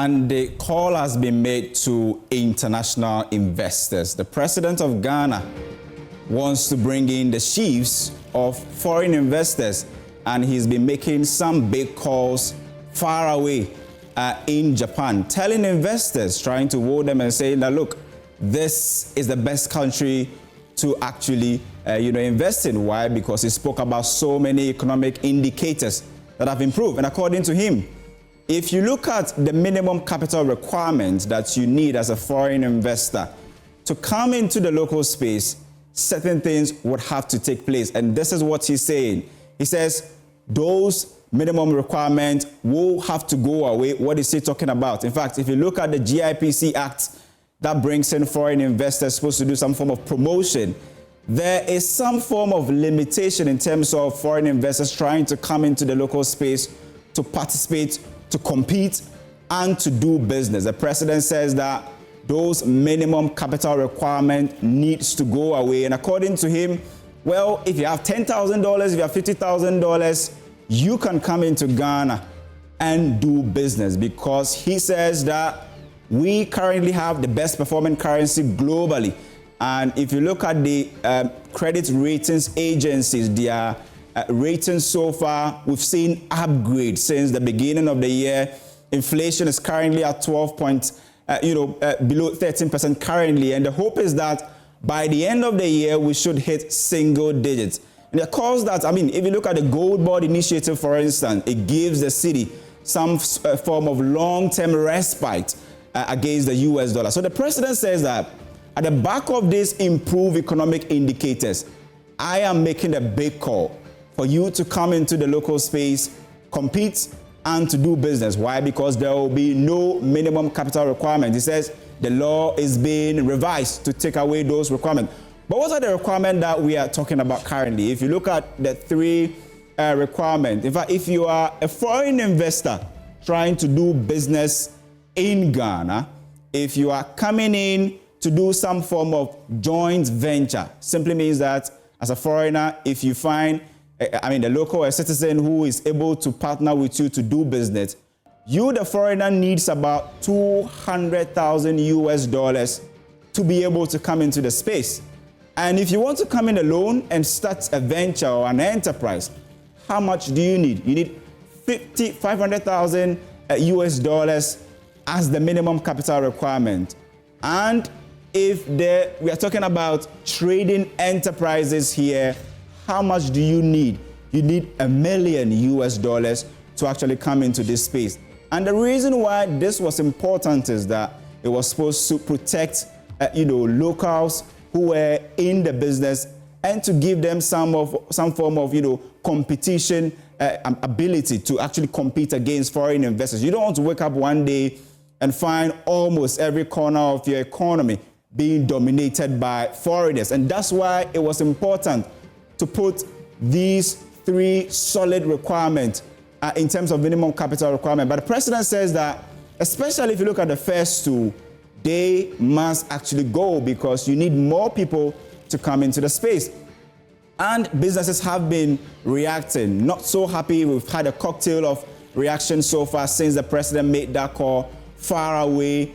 And the call has been made to international investors. The president of Ghana wants to bring in the chiefs of foreign investors, and he's been making some big calls far away in Japan, telling investors, trying to woo them and saying that, look, this is the best country to actually invest in. Why? Because he spoke about so many economic indicators that have improved. And according to him, if you look at the minimum capital requirements that you need as a foreign investor to come into the local space, certain things would have to take place. And this is what he's saying. He says those minimum requirements will have to go away. What is he talking about? In fact, if you look at the GIPC Act that brings in foreign investors supposed to do some form of promotion, there is some form of limitation in terms of foreign investors trying to come into the local space to participate, to compete, and to do business. The president says that those minimum capital requirement needs to go away. And according to him, well, if you have $10,000, if you have $50,000, you can come into Ghana and do business, because he says that we currently have the best performing currency globally. And if you look at the credit ratings agencies, their ratings so far, we've seen upgrades since the beginning of the year. Inflation is currently at 12 below 13% currently. And the hope is that by the end of the year, we should hit single digits. And of course that, if you look at the Gold Board Initiative, for instance, it gives the city some form of long-term respite against the US dollar. So the president says that at the back of these improved economic indicators, I am making a big call for you to come into the local space, compete, and to do business. Why? Because there will be no minimum capital requirement. He says the law is being revised to take away those requirements. But what are the requirements that we are talking about currently? If you look at the three requirements, in fact, if you are a foreign investor trying to do business in Ghana, if you are coming in to do some form of joint venture, simply means that as a foreigner, if you find the local a citizen who is able to partner with you to do business, you, the foreigner, needs about $200,000 to be able to come into the space. And if you want to come in alone and start a venture or an enterprise, how much do you need? You need $500,000 as the minimum capital requirement. And if we are talking about trading enterprises here, how much do you need? You need $1 million to actually come into this space. And the reason why this was important is that it was supposed to protect, locals who were in the business and to give them some form of, competition ability to actually compete against foreign investors. You don't want to wake up one day and find almost every corner of your economy being dominated by foreigners. And that's why it was important to put these three solid requirements in terms of minimum capital requirement. But the president says that, especially if you look at the first two, they must actually go, because you need more people to come into the space. And businesses have been reacting, not so happy. We've had a cocktail of reaction so far since the president made that call far away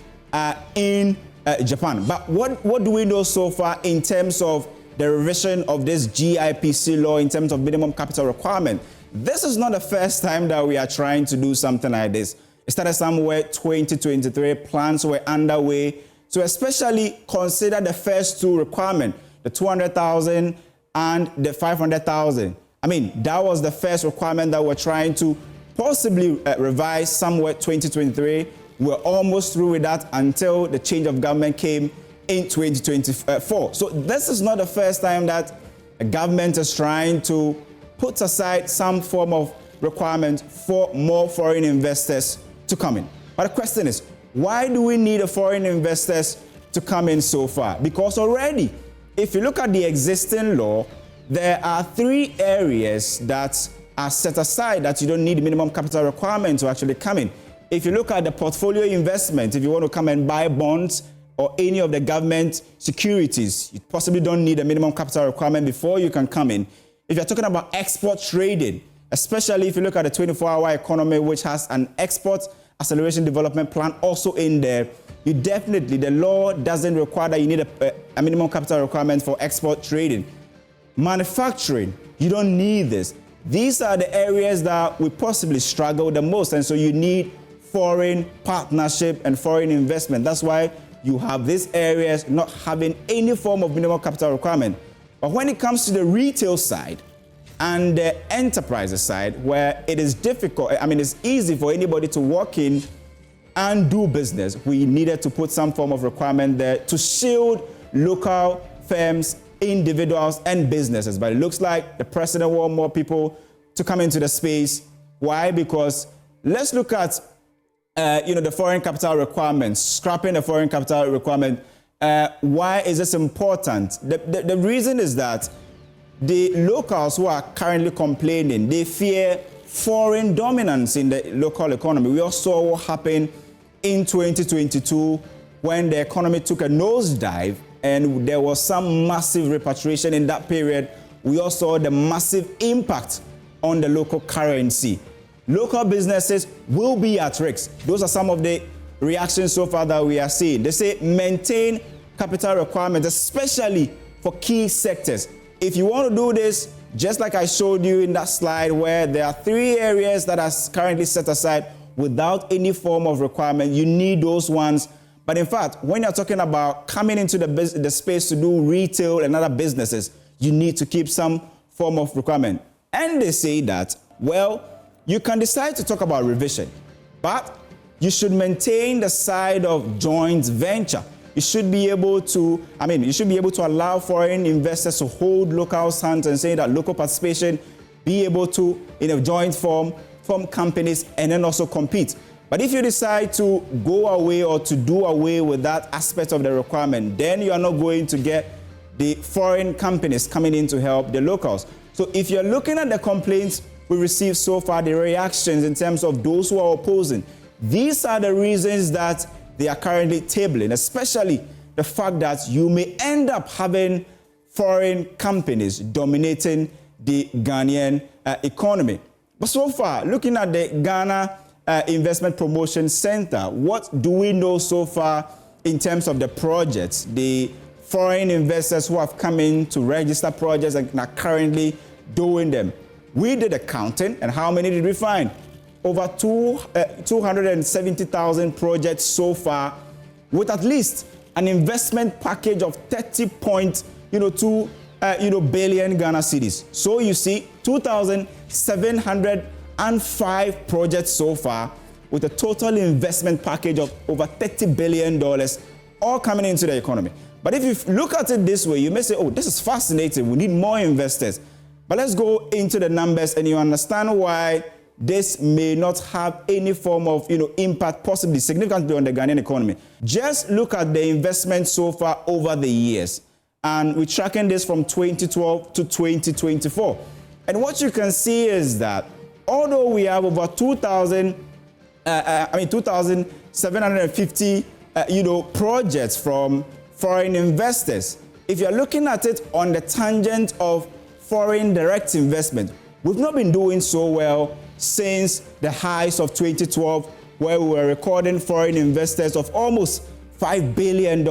in Japan. But what do we know so far in terms of the revision of this GIPC law in terms of minimum capital requirement? This is not the first time that we are trying to do something like this. It started somewhere 2023, plans were underway to especially consider the first two requirements, the 200,000 and the 500,000. That was the first requirement that we're trying to possibly revise somewhere 2023. We're almost through with that until the change of government came in 2024. So this is not the first time that a government is trying to put aside some form of requirement for more foreign investors to come in. But the question is, why do we need a foreign investors to come in so far? Because already, if you look at the existing law, there are three areas that are set aside that you don't need minimum capital requirement to actually come in. If you look at the portfolio investment, if you want to come and buy bonds or any of the government securities, you possibly don't need a minimum capital requirement before you can come in. If you're talking about export trading, especially if you look at the 24-hour economy, which has an export acceleration development plan also in there. You definitely, the law doesn't require that you need a minimum capital requirement for export trading. Manufacturing, you don't need this. These are the areas that we possibly struggle the most, and so you need foreign partnership and foreign investment. That's why you have these areas not having any form of minimum capital requirement. But when it comes to the retail side and the enterprises side, where it is difficult, it's easy for anybody to walk in and do business, we needed to put some form of requirement there to shield local firms, individuals, and businesses. But it looks like the president wants more people to come into the space. Why? Because let's look at the foreign capital requirements, scrapping the foreign capital requirement. Why is this important? The reason is that the locals who are currently complaining, they fear foreign dominance in the local economy. We all saw what happened in 2022 when the economy took a nosedive and there was some massive repatriation in that period. We also saw the massive impact on the local currency. Local businesses will be at risk. Those are some of the reactions so far that we are seeing. They say maintain capital requirements, especially for key sectors. If you want to do this, just like I showed you in that slide where there are 3 areas that are currently set aside without any form of requirement, you need those ones. But in fact, when you're talking about coming into the space to do retail and other businesses, you need to keep some form of requirement. And they say that, well, you can decide to talk about revision, but you should maintain the side of joint venture. You should be able to, allow foreign investors to hold local hands and say that local participation, be able to, in a joint form companies and then also compete. But if you decide to go away or to do away with that aspect of the requirement, then you are not going to get the foreign companies coming in to help the locals. So if you're looking at the complaints we received so far, the reactions in terms of those who are opposing, these are the reasons that they are currently tabling, especially the fact that you may end up having foreign companies dominating the Ghanaian economy. But so far, looking at the Ghana Investment Promotion Center, what do we know so far in terms of the projects, the foreign investors who have come in to register projects and are currently doing them? We did a counting, and how many did we find? Over 270,000 projects so far, with at least an investment package of 30.2 billion Ghana cedis. So you see, 2,705 projects so far, with a total investment package of over $30 billion, all coming into the economy. But if you look at it this way, you may say, oh, this is fascinating. We need more investors. But let's go into the numbers and you understand why this may not have any form of impact, possibly significantly on the Ghanaian economy. Just look at the investment so far over the years. And we're tracking this from 2012 to 2024. And what you can see is that although we have over 2,750 projects from foreign investors, if you're looking at it on the tangent of foreign direct investment, we've not been doing so well since the highs of 2012, where we were recording foreign investors of almost $5 billion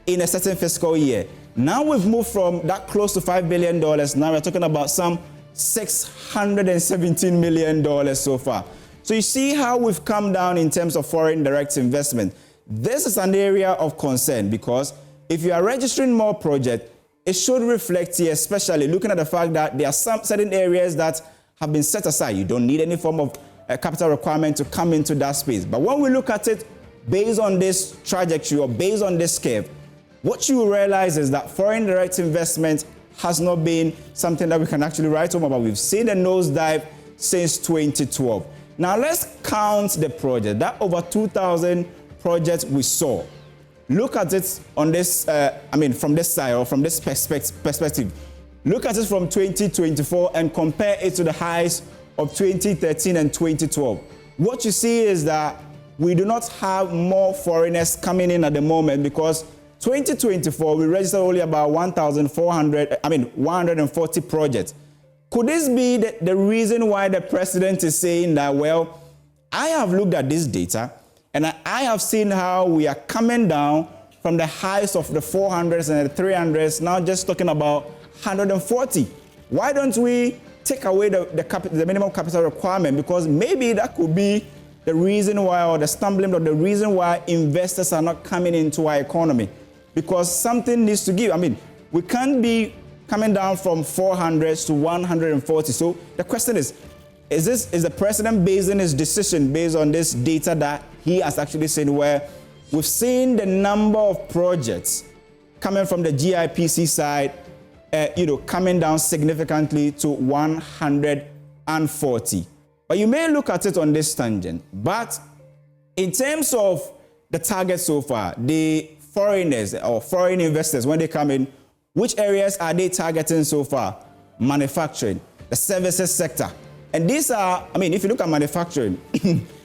in a certain fiscal year. Now we've moved from that close to $5 billion. Now we're talking about some $617 million so far. So you see how we've come down in terms of foreign direct investment. This is an area of concern because if you are registering more projects, it should reflect here, especially looking at the fact that there are some certain areas that have been set aside. You don't need any form of capital requirement to come into that space. But when we look at it based on this trajectory or based on this curve, what you realize is that foreign direct investment has not been something that we can actually write home about. We've seen a nosedive since 2012. Now let's count the project. That over 2,000 projects we saw. Look at it on this, from this side or from this perspective. Look at it from 2024 and compare it to the highs of 2013 and 2012. What you see is that we do not have more foreigners coming in at the moment because 2024, we registered only about 140 projects. Could this be the reason why the president is saying that, well, I have looked at this data, and I have seen how we are coming down from the highs of the 400s and the 300s, now just talking about 140. Why don't we take away the minimum capital requirement? Because maybe that could be the reason why, or the stumbling block, the reason why investors are not coming into our economy. Because something needs to give. I mean, we can't be coming down from 400 to 140. So the question is the president basing his decision based on this data that he has actually seen, where we've seen the number of projects coming from the GIPC side, coming down significantly to 140. But you may look at it on this tangent. But in terms of the target so far, the foreigners or foreign investors, when they come in, which areas are they targeting so far? Manufacturing, the services sector. And these are, if you look at manufacturing,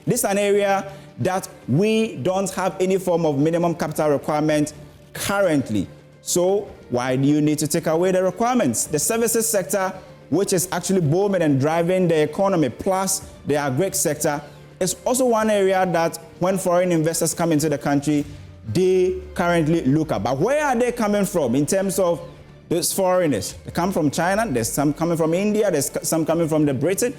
this is an area that we don't have any form of minimum capital requirement currently. So why do you need to take away the requirements? The services sector, which is actually booming and driving the economy, plus the agri sector, is also one area that when foreign investors come into the country, they currently look at. But where are they coming from in terms of those foreigners? They come from China, there's some coming from India, there's some coming from the Britain.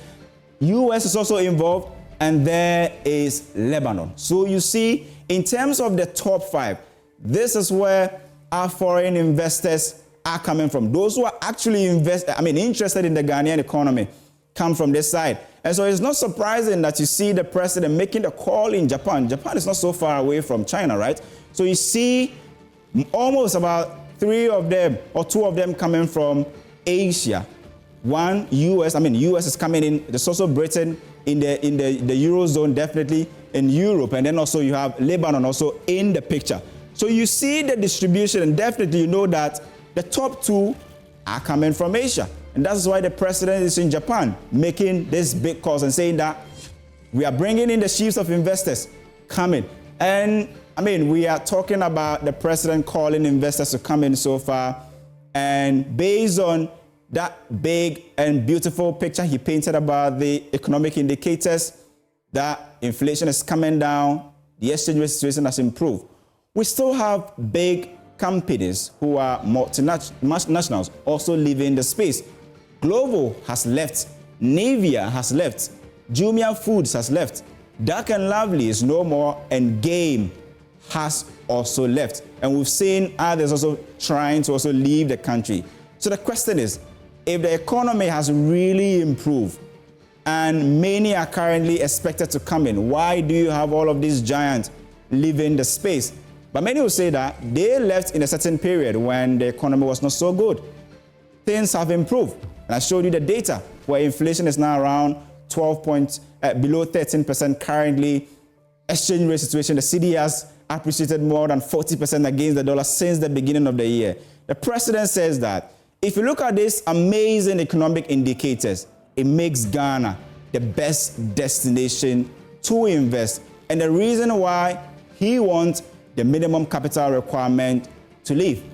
US is also involved, and there is Lebanon. So you see, in terms of the top 5, this is where our foreign investors are coming from. Those who are actually interested in the Ghanaian economy come from this side. And so it's not surprising that you see the president making the call in Japan. Japan is not so far away from China, right? So you see almost about 3 of them or 2 of them coming from Asia. One, US is coming in. There's also Britain in the Eurozone, definitely in Europe. And then also you have Lebanon also in the picture. So you see the distribution, and definitely you know that the top 2 are coming from Asia. And that's why the president is in Japan making this big calls and saying that we are bringing in the chiefs of investors coming. And we are talking about the president calling investors to come in so far. And based on that big and beautiful picture he painted about the economic indicators, that inflation is coming down, the exchange rate situation has improved. We still have big companies who are multinationals also leaving the space. Glovo has left, Nivea has left, Jumia Foods has left, Dark and Lovely is no more, and Game has also left. And we've seen others also trying to also leave the country. So the question is, if the economy has really improved and many are currently expected to come in, why do you have all of these giants leaving the space? But many will say that they left in a certain period when the economy was not so good. Things have improved. And I showed you the data where inflation is now around below 13% currently. Exchange rate situation, the cedi has appreciated more than 40% against the dollar since the beginning of the year. The president says that if you look at these amazing economic indicators, it makes Ghana the best destination to invest. And the reason why he wants the minimum capital requirement to leave.